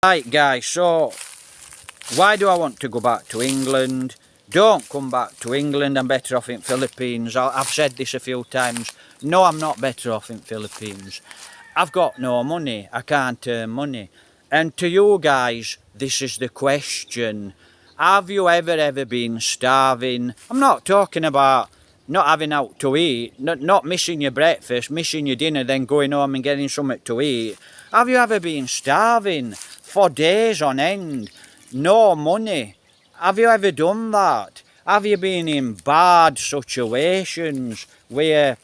Right guys, so why do I want to go back to England? Don't come back to England, I'm better off in Philippines. I've said this a few times. No, I'm not better off in Philippines. I've got no money, I can't earn money. And to you guys, this is the question. Have you ever been starving? I'm not talking about not having out to eat, not missing your breakfast, missing your dinner, then going home and getting something to eat. Have you ever been starving for days on end? No money. Have you ever done that? Have you been in bad situations where,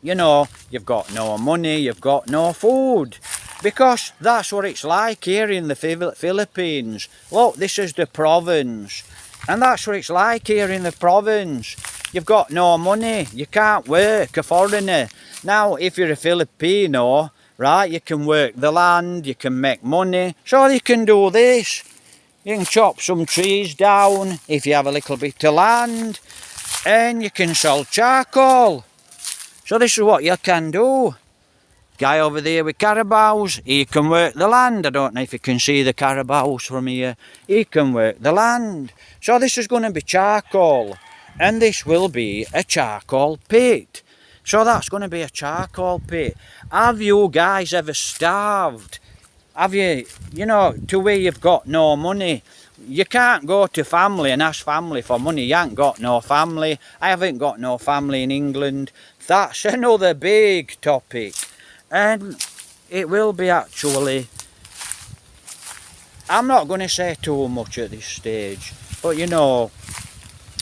you know, you've got no money, you've got no food? Because that's what it's like here in the Philippines. Look, this is the province. And that's what it's like here in the province. You've got no money, you can't work, a foreigner. Now, if you're a Filipino, right, you can work the land, you can make money. So you can do this. You can chop some trees down if you have a little bit of land. And you can sell charcoal. So this is what you can do. Guy over there with carabaos, he can work the land. I don't know if you can see the carabaos from here. He can work the land. So this is going to be charcoal. And this will be a charcoal pit. So that's going to be a charcoal pit. Have you guys ever starved? Have you, you know, to where you've got no money? You can't go to family and ask family for money. You ain't got no family. I haven't got no family in England. That's another big topic. And it will be actually, I'm not going to say too much at this stage, but you know,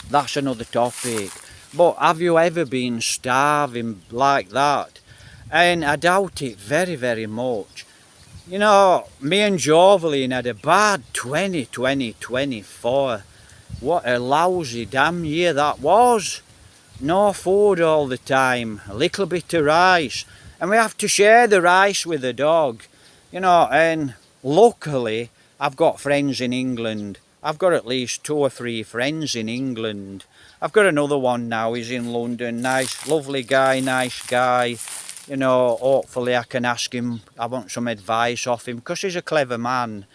that's another topic. But have you ever been starving like that? And I doubt it very much. You know, me and Jovelyn had a bad 2024. What a lousy damn year that was. No food all the time, a little bit of rice. And we have to share the rice with the dog. You know, and luckily, I've got friends in England. I've got at least 2 or 3 friends in England. I've got another one now, he's in London. Nice, lovely guy, nice guy. You know, hopefully I can ask him, I want some advice off him, because he's a clever man.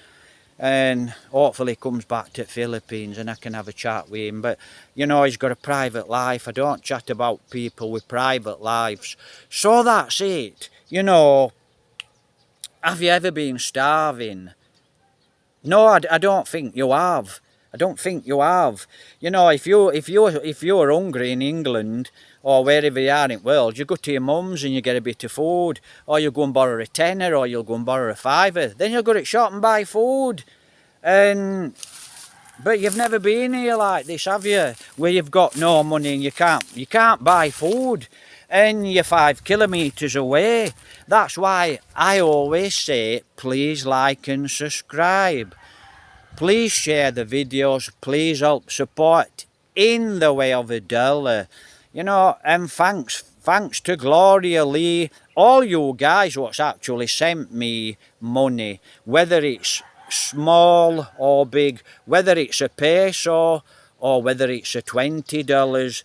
And hopefully he comes back to the Philippines and I can have a chat with him. But, you know, he's got a private life. I don't chat about people with private lives. So that's it. You know, have you ever been starving? No, I don't think you have. I don't think you have. You know, if you're hungry in England or wherever you are in the world, you go to your mum's and you get a bit of food, or you go and borrow a tenner, or you'll go and borrow a fiver. Then you'll go to the shop and buy food. But you've never been here like this, have you? Where you've got no money and you can't buy food, and you're 5 kilometres away. That's why I always say, please like and subscribe. Please share the videos. Please help support in the way of $1. You know, and thanks to Gloria Lee, all you guys what's actually sent me money, whether it's small or big, whether it's a peso or whether it's a $20.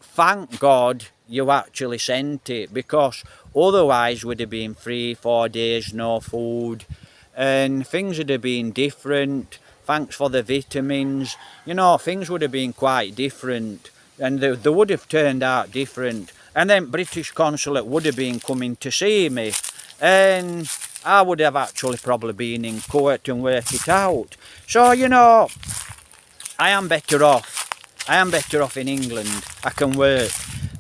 Thank God you actually sent it, because otherwise would have been 3-4 days no food and things would have been different. Thanks for the vitamins. You know, things would have been quite different, and they would have turned out different. And then British consulate would have been coming to see me, and I would have actually probably been in court and work it out. So, you know, I am better off. I am better off in England. I can work,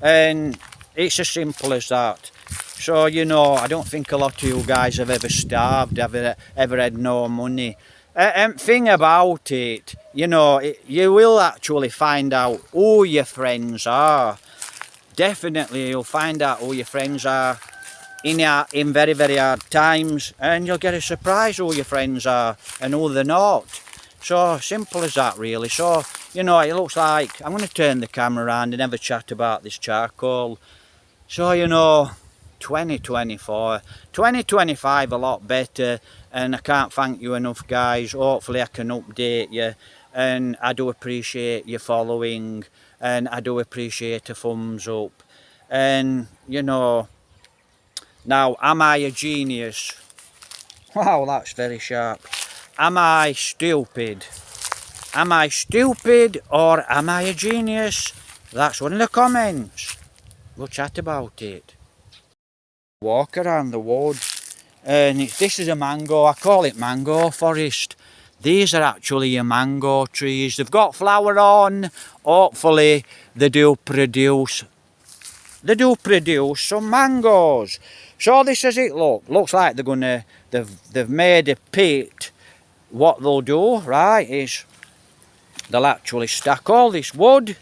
and it's as simple as that. So, you know, I don't think a lot of you guys have ever starved, ever had no money. And thing about it, you know, you will actually find out who your friends are. Definitely you'll find out who your friends are in very hard times, and you'll get a surprise who your friends are and who they're not. So simple as that really. So, you know, it looks like I'm going to turn the camera around and have a chat about this charcoal. So, you know, 2024, 2025 a lot better, and I can't thank you enough guys. Hopefully I can update you, and I do appreciate your following, and I do appreciate a thumbs up. And you know, now am I a genius? Wow, that's very sharp. Am I stupid? Am I stupid or am I a genius? That's one in the comments. We'll chat about it. Walk around the wood. And this is a mango. I call it mango forest. These are actually your mango trees. They've got flower on. Hopefully they do produce some mangoes. So this is it, look. Looks like they've made a pit. What they'll do, right, is they'll actually stack all this wood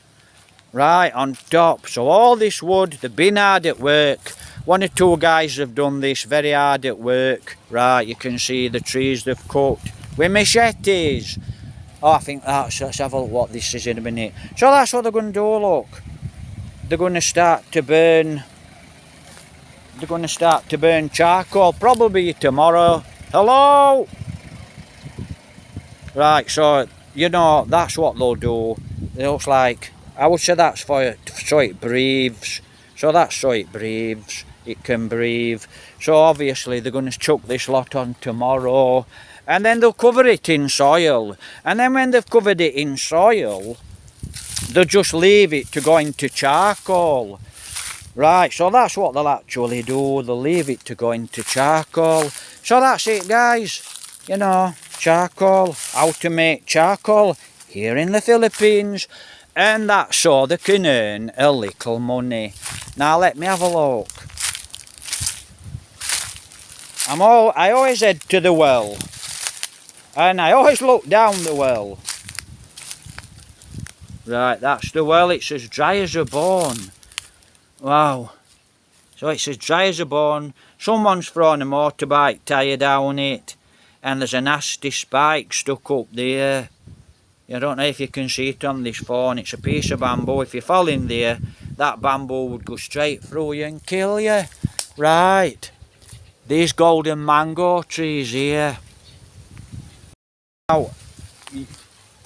right on top. So all this wood, they've been hard at work. One or two guys have done this, very hard at work. Right, you can see the trees they've cut with machetes. Oh, I think let's have a look what this is in a minute. So that's what they're going to do, look. They're going to start to burn charcoal, probably tomorrow. Hello? Right, so, you know, that's what they'll do. It looks like, I would say that's so it breathes. So that's so it breathes. It can breathe. So obviously they're going to chuck this lot on tomorrow. And then they'll cover it in soil. And then when they've covered it in soil, they'll just leave it to go into charcoal. Right, so that's what they'll actually do. They'll leave it to go into charcoal. So that's it, guys. You know, charcoal. How to make charcoal here in the Philippines. And that's so they can earn a little money. Now let me have a look. I always head to the well. And I always look down the well. Right, that's the well. It's as dry as a bone. Wow. So it's as dry as a bone. Someone's thrown a motorbike tyre down it. And there's a nasty spike stuck up there. I don't know if you can see it on this phone. It's a piece of bamboo. If you fall in there, that bamboo would go straight through you and kill you. Right. These golden mango trees here. Now,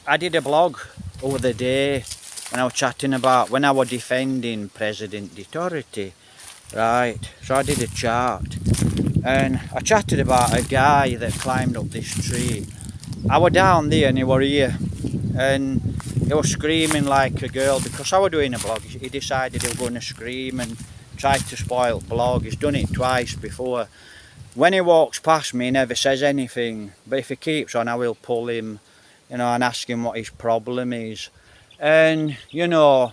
I did a blog over the day when I was chatting about when I was defending President Duterte. Right. So I did a chart. And I chatted about a guy that climbed up this tree. I was down there and he were here. And he was screaming like a girl because I was doing a blog. He decided he was going to scream and try to spoil the blog. He's done it twice before. When he walks past me, he never says anything. But if he keeps on, I will pull him, you know, and ask him what his problem is. And, you know,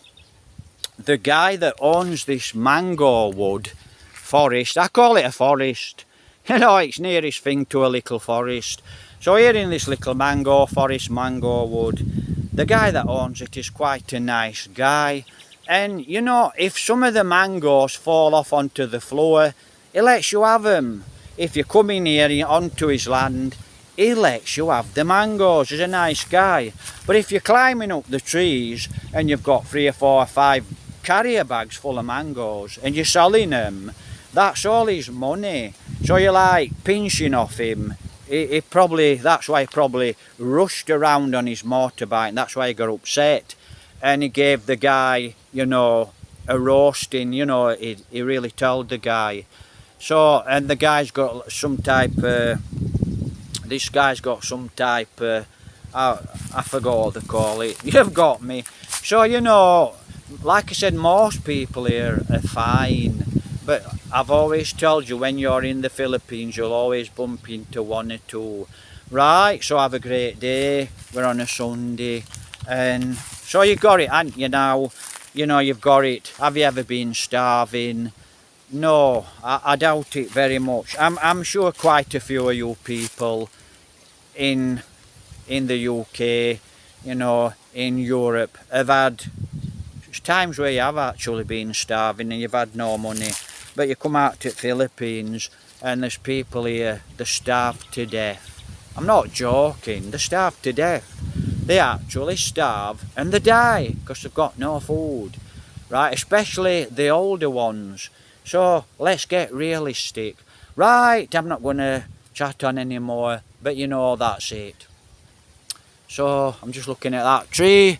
the guy that owns this mango wood forest, I call it a forest. You know, it's nearest thing to a little forest. So here in this little mango forest, mango wood, the guy that owns it is quite a nice guy. And, you know, if some of the mangoes fall off onto the floor, he lets you have them. If you come in here onto his land, he lets you have the mangoes. He's a nice guy. But if you're climbing up the trees and you've got 3 or 4 or 5 carrier bags full of mangoes and you're selling them, that's all his money. So you're like pinching off him. That's why he probably rushed around on his motorbike, and that's why he got upset. And he gave the guy, you know, a roasting, you know, he really told the guy. So, and the guy's got some type, this guy's got some type, I forgot what they call it. You've got me. So, you know, like I said, most people here are fine. But I've always told you, when you're in the Philippines, you'll always bump into 1 or 2. Right, so have a great day. We're on a Sunday. And so you got it, haven't you now? You know, you've got it. Have you ever been starving? No, I doubt it very much. I'm sure quite a few of you people in the UK, you know, in Europe, have had times where you have actually been starving and you've had no money. But you come out to the Philippines and there's people here, they're starved to death. I'm not joking, they're starved to death. They actually starve and they die because they've got no food. Right, especially the older ones. So let's get realistic. Right, I'm not going to chat on anymore, but you know, that's it. So I'm just looking at that tree.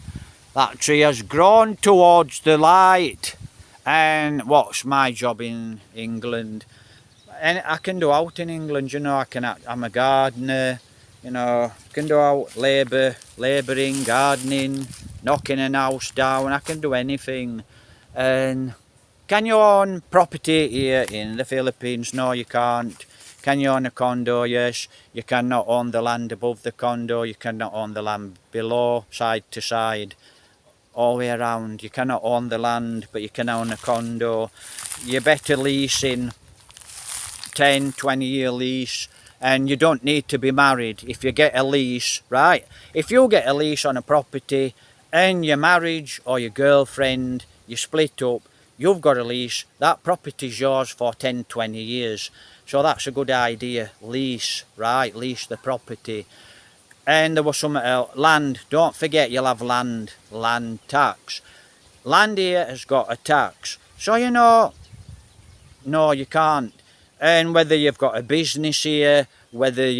That tree has grown towards the light. And what's my job in England? and I can do out in England, you know. I'm a gardener, you know. Can do out labouring, gardening, knocking an house down. I can do anything. And can you own property here in the Philippines? No, you can't. Can you own a condo? Yes. You cannot own the land above the condo. You cannot own the land below, side to side, all the way around. You cannot own the land, but you can own a condo. You're better leasing 10, 20-year lease, and you don't need to be married. If you get a lease, right? If you get a lease on a property and your marriage or your girlfriend, you split up, you've got a lease, that property's yours for 10, 20 years. So that's a good idea. Lease, right? Lease the property. And there was some land. Don't forget you'll have land tax. Land here has got a tax. So you know, no, you can't. And whether you've got a business here, whatever,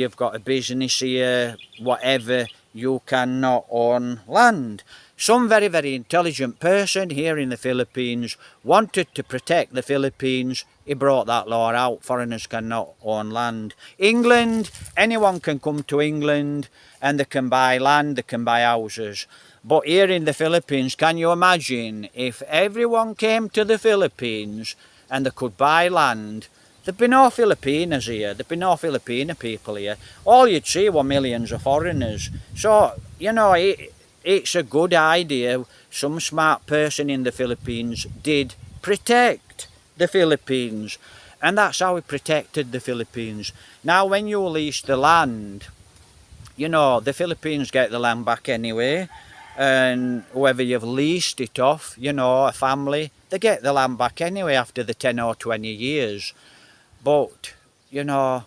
you cannot own land. Some very, very intelligent person here in the Philippines wanted to protect the Philippines. He brought that law out. Foreigners cannot own land. England, anyone can come to England and they can buy land, they can buy houses. But here in the Philippines, can you imagine if everyone came to the Philippines and they could buy land? There'd be no Filipinos here. There'd be no Filipino people here. All you'd see were millions of foreigners. So, you know, it's a good idea. Some smart person in the Philippines did protect the Philippines. And that's how we protected the Philippines. Now, when you lease the land, you know, the Philippines get the land back anyway. And whoever you've leased it off, you know, a family, they get the land back anyway after the 10 or 20 years. But, you know,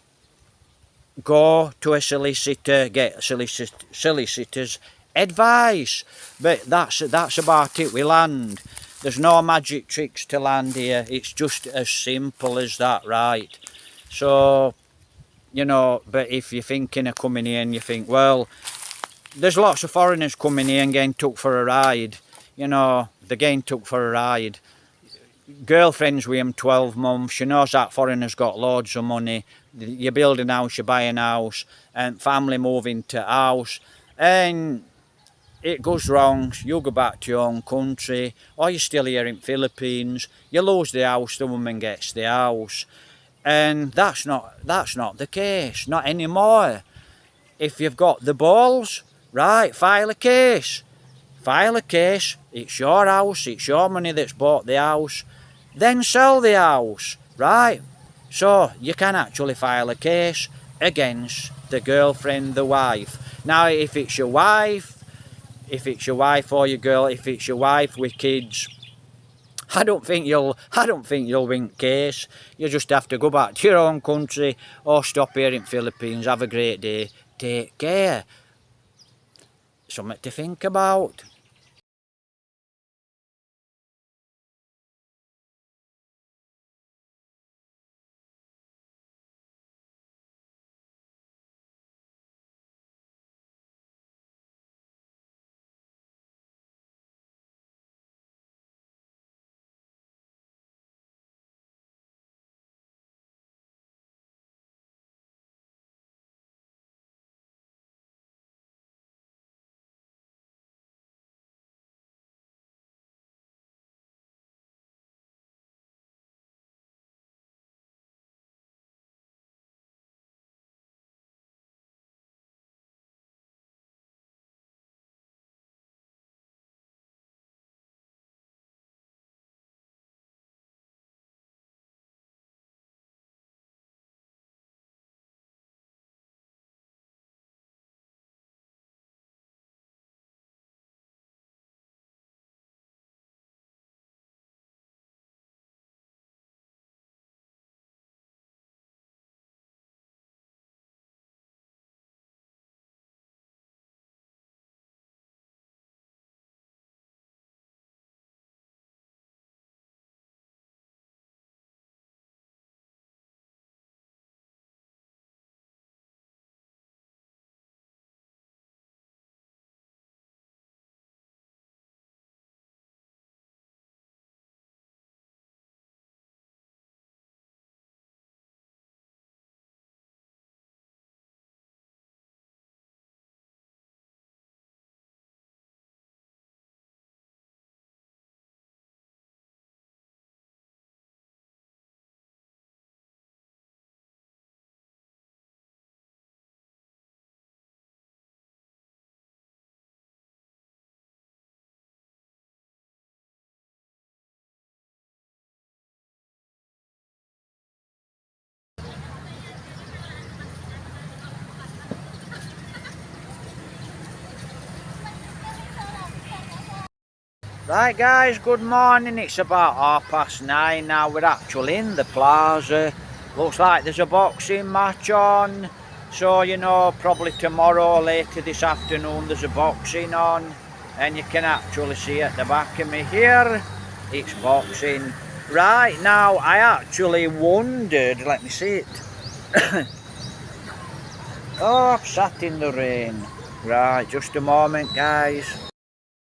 go to a solicitor, get solicitor's advice. But that's about it with land. There's no magic tricks to land here. It's just as simple as that, right? So, you know, but if you're thinking of coming here and you think, well, there's lots of foreigners coming here and getting took for a ride. You know, they're getting took for a ride. Girlfriend's with him 12 months. She knows that foreigner's got loads of money. You build a house, you buy a house, and family move into a house. And it goes wrong. You go back to your own country, or you're still here in Philippines. You lose the house, the woman gets the house. And that's not the case, not anymore. If you've got the balls, right, file a case. File a case. It's your house, it's your money that's bought the house. Then sell the house, right? So you can actually file a case against the girlfriend, the wife. Now, if it's your wife or your girl, if it's your wife with kids, I don't think you'll win case. You just have to go back to your own country or stop here in Philippines. Have a great day. Take care. Something to think about. Right guys, good morning. It's about 9:30 now. We're actually in the Plaza. Looks like there's a boxing match on. So, probably tomorrow or later this afternoon there's a boxing on. And you can actually see at the back of me here, it's boxing. Right now, I actually wondered, let me see it. Oh, I've sat in the rain. Right, just a moment guys.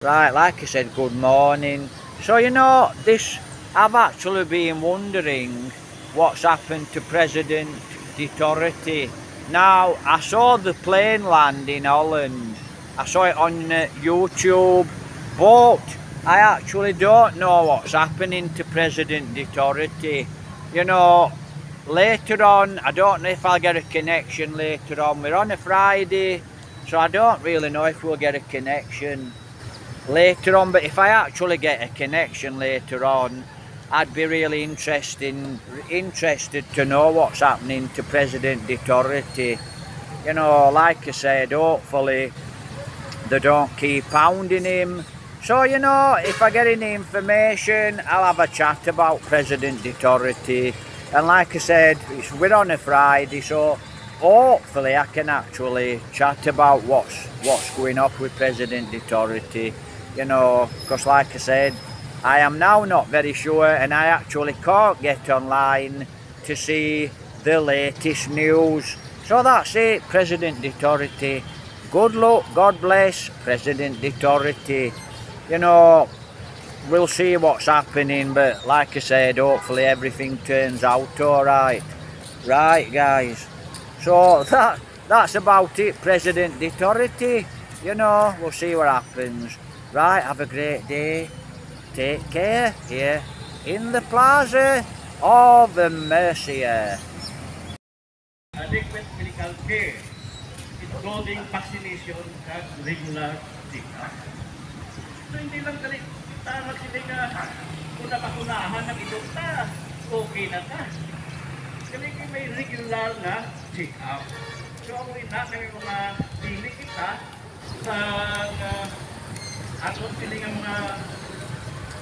Right, like I said, good morning. So, I've actually been wondering what's happened to President Duterte. Now, I saw the plane land in Holland. I saw it on YouTube, but I actually don't know what's happening to President Duterte. You know, later on, I don't know if I'll get a connection later on. We're on a Friday, so I don't really know if we'll get a connection later on, but if I actually get a connection later on, I'd be really interested to know what's happening to President Duterte. Like I said, hopefully they don't keep pounding him. So, if I get any information, I'll have a chat about President Duterte. And like I said, we're on a Friday, so hopefully I can actually chat about what's going on with President Duterte. Because like I said, I am now not very sure, and I actually can't get online to see the latest news. So that's it, President Duterte. Good luck, God bless President Duterte. We'll see what's happening, but like I said, hopefully everything turns out alright. Right, guys. So that's about it, President Duterte. We'll see what happens. Right, have a great day. Take care here in the Plaza of Mercia. Adequate medical care, including vaccination at regular check-up. So hindi lang kita magsiliga kung napakunahan ng idokta, okay na ka. Kasi may regular na check-up. So ang ina ng mga clinic kita sa aton sila ng mga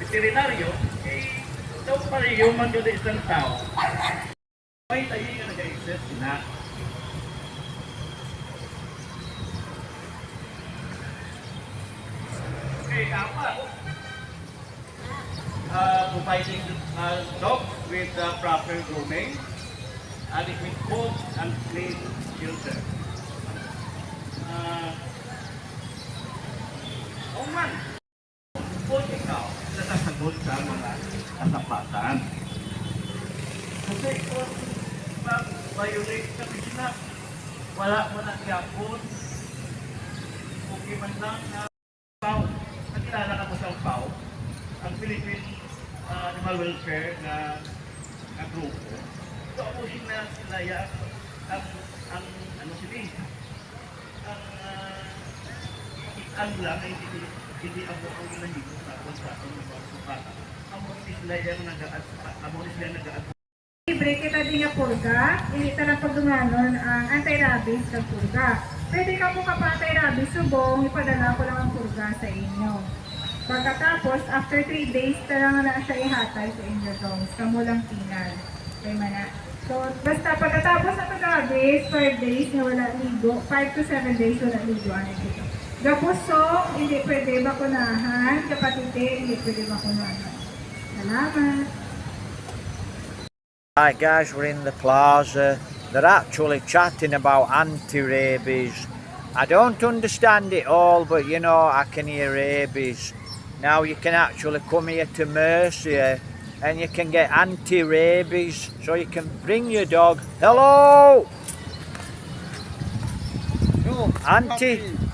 veterinaryo, daw pareho man doon isang tao. May tayo nga nag-access na. Okay, dapat providing dogs with proper grooming, adequate food, and clean shelter. Man, kung ikaw natasagot sa mga katapatan. Kasi kung mag-violate kami sila, wala mo na kiyapon. Okay man lang na PAW. Nakilala ka mo sa PAW, ang Philippine Animal Welfare na grupo. So ako sila yan, ang ano sila, ang lang ay hindi ako ang ilang dito sa mga bata. Amo sila yan nag-aad. Libre kita din nga purga, hindi ta lang pagdunganon ang anti-rabies ng purga. Pwede ka po anti-rabies subong, ipadala ko lang ang purga sa inyo. Pagkatapos, after 3 days, talaga na siya ihatay sa inyo dogs. Kamu lang pinal. Kaya mana. So, basta pagkatapos ng rabies, 5 days na wala ligo, 5 to 7 days wala ligo. Ano dito? Gapusok, hindi pwede bakunahan. Kapatite, hindi pwede bakunahan. Salamat! Right guys, we're in the Plaza. They're actually chatting about anti-rabies. I don't understand it all, but I can hear rabies. Now you can actually come here to Mercia and you can get anti-rabies. So you can bring your dog. Hello! Anti...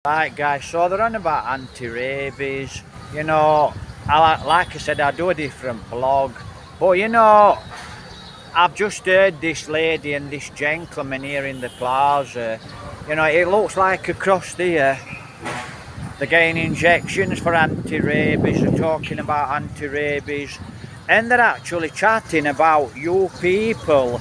Right guys, so they're on about anti-rabies, like I said, I do a different blog. But you know, I've just heard this lady and this gentleman here in the plaza. You know, it looks like across there they're getting injections for anti-rabies, they're talking about anti-rabies, and they're actually chatting about you people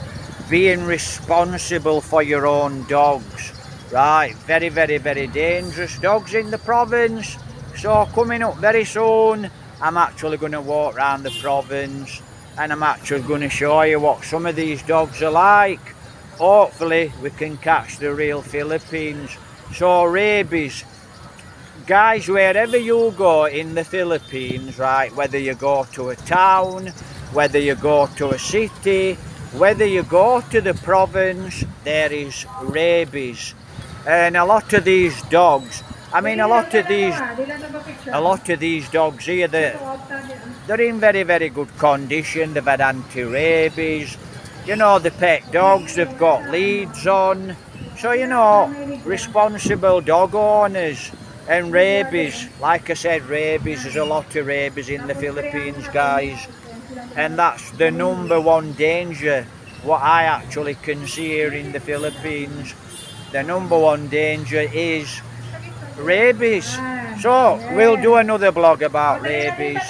being responsible for your own dogs. Right, very, very, very dangerous dogs in the province. So coming up very soon, I'm actually going to walk around the province and I'm actually going to show you what some of these dogs are like. Hopefully we can catch the real Philippines. So rabies, guys, wherever you go in the Philippines, right, whether you go to a town, whether you go to a city, whether you go to the province, there is rabies. And a lot of these dogs, I mean a lot of these dogs here, they're in very, very good condition. They've had anti-rabies. You know, the pet dogs, they've got leads on. So, you know, responsible dog owners. And rabies, like I said, rabies, there's a lot of rabies in the Philippines, guys. And that's the number one danger, what I actually can see here in the Philippines. The number one danger is rabies. So, we'll do another blog about rabies.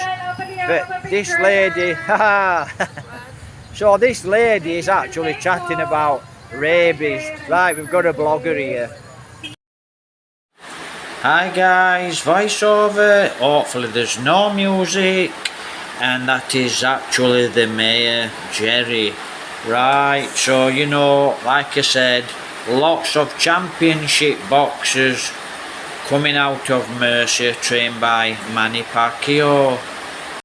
But this lady, so this lady is actually chatting about rabies. Right, we've got a blogger here. Hi guys, voiceover. Hopefully there's no music, and that is actually the mayor, Jerry. Right, so you know, like I said, lots of championship boxers coming out of Mercia, trained by Manny Pacquiao.